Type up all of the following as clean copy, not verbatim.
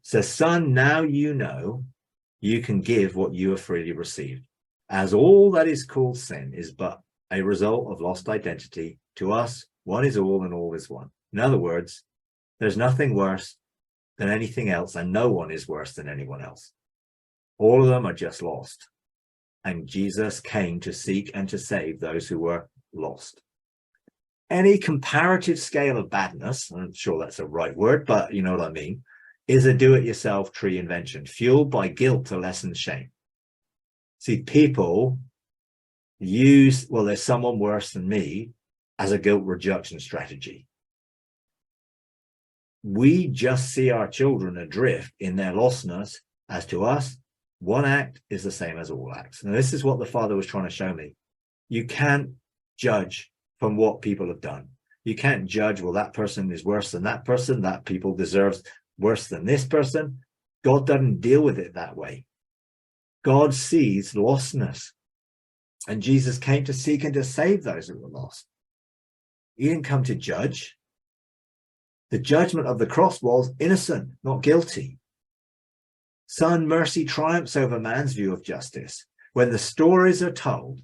says, son, now you know you can give what you have freely received, as all that is called sin is but a result of lost identity. To us, one is all and all is one. In other words, there's nothing worse than anything else, and no one is worse than anyone else. All of them are just lost. And Jesus came to seek and to save those who were lost. Any comparative scale of badness, I'm not sure that's a right word, but you know what I mean, is a do-it-yourself tree invention, fueled by guilt to lessen shame. See, people use, well, there's someone worse than me, as a guilt rejection strategy. We just see our children adrift in their lostness. As to us, one act is the same as all acts. Now, this is what the Father was trying to show me. You can't judge from what people have done. You can't judge, well, that person is worse than that person, that people deserves worse than this person. God doesn't deal with it that way. God sees lostness. And Jesus came to seek and to save those who were lost. He didn't come to judge. The judgment of the cross was innocent, not guilty. Son, mercy triumphs over man's view of justice when the stories are told.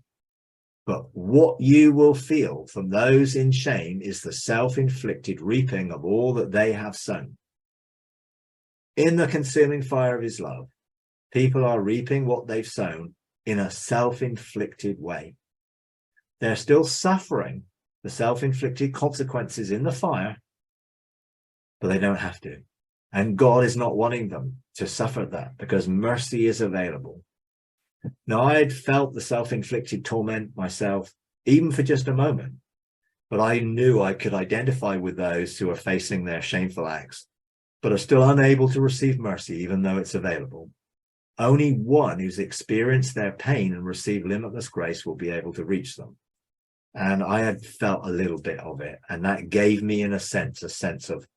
But what you will feel from those in shame is the self-inflicted reaping of all that they have sown. In the consuming fire of his love, people are reaping what they've sown in a self-inflicted way. They're still suffering the self-inflicted consequences in the fire, but they don't have to. And God is not wanting them to suffer that, because mercy is available. Now, I had felt the self-inflicted torment myself, even for just a moment, but I knew I could identify with those who are facing their shameful acts, but are still unable to receive mercy, even though it's available. Only one who's experienced their pain and received limitless grace will be able to reach them. And I had felt a little bit of it, and that gave me, in a sense of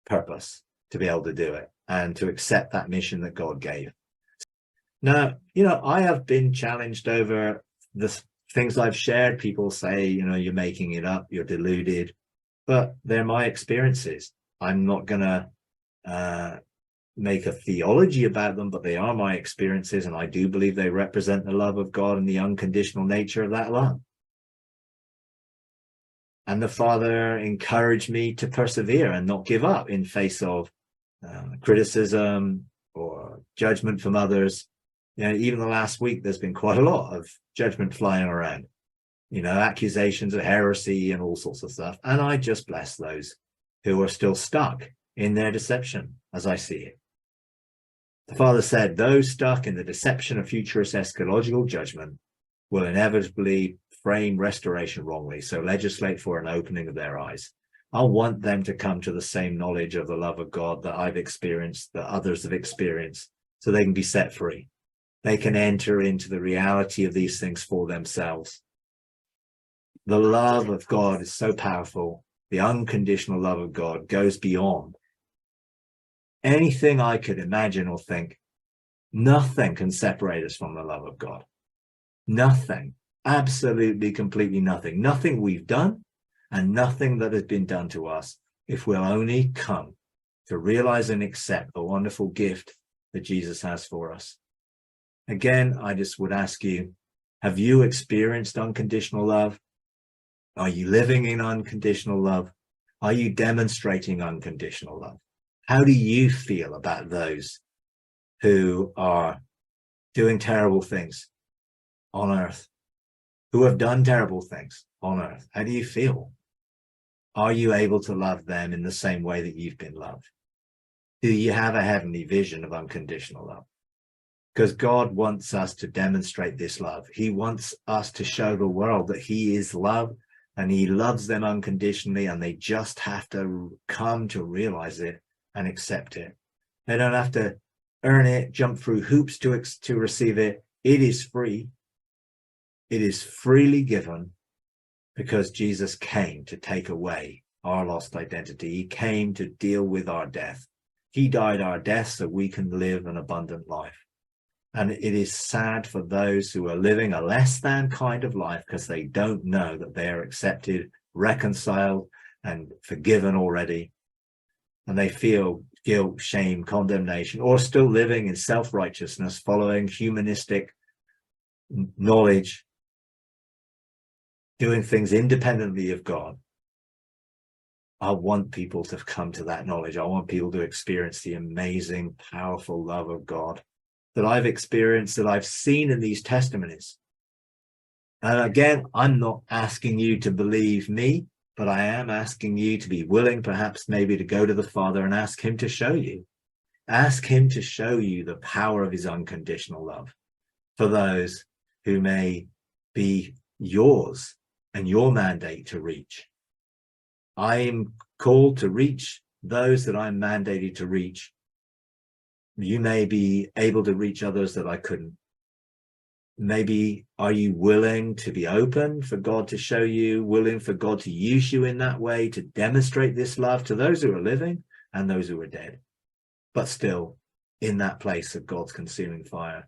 purpose to be able to do it and to accept that mission that God gave. Now, I have been challenged over the things I've shared. People say, you're making it up, you're deluded, but they're my experiences. I'm not going to make a theology about them, but they are my experiences, and I do believe they represent the love of God and the unconditional nature of that love. And the Father encouraged me to persevere and not give up in face of criticism or judgment from others. Even the last week, there's been quite a lot of judgment flying around, accusations of heresy and all sorts of stuff. And I just bless those who are still stuck in their deception, as I see it. The Father said, those stuck in the deception of futurist eschatological judgment will inevitably frame restoration wrongly, so legislate for an opening of their eyes. I want them to come to the same knowledge of the love of God that I've experienced, that others have experienced, so they can be set free. They can enter into the reality of these things for themselves. The love of God is so powerful. The unconditional love of God goes beyond anything I could imagine or think. Nothing can separate us from the love of God. Nothing. Absolutely, completely nothing. Nothing we've done and nothing that has been done to us, if we'll only come to realize and accept the wonderful gift that Jesus has for us. Again, I just would ask you, have you experienced unconditional love? Are you living in unconditional love? Are you demonstrating unconditional love? How do you feel about those who are doing terrible things on earth, who have done terrible things on earth? How do you feel? Are you able to love them in the same way that you've been loved? Do you have a heavenly vision of unconditional love? Because God wants us to demonstrate this love. He wants us to show the world that he is love, and he loves them unconditionally, and they just have to come to realize it and accept it. They don't have to earn it, jump through hoops to receive it. It is free. It is freely given, because Jesus came to take away our lost identity. He came to deal with our death. He died our death so we can live an abundant life. And it is sad for those who are living a less than kind of life because they don't know that they are accepted, reconciled, and forgiven already. and they feel guilt, shame, condemnation, or still living in self-righteousness, following humanistic knowledge, doing things independently of God. I want people to come to that knowledge. I want people to experience the amazing, powerful love of God that I've experienced, that I've seen in these testimonies. And again, I'm not asking you to believe me, but I am asking you to be willing, perhaps maybe, to go to the Father and ask him to show you. Ask him to show you the power of his unconditional love for those who may be yours and your mandate to reach. I am called to reach those that I'm mandated to reach. You may be able to reach others that I couldn't. Maybe are you willing to be open for God to show you, willing for God to use you in that way to demonstrate this love to those who are living and those who are dead, but still in that place of God's consuming fire?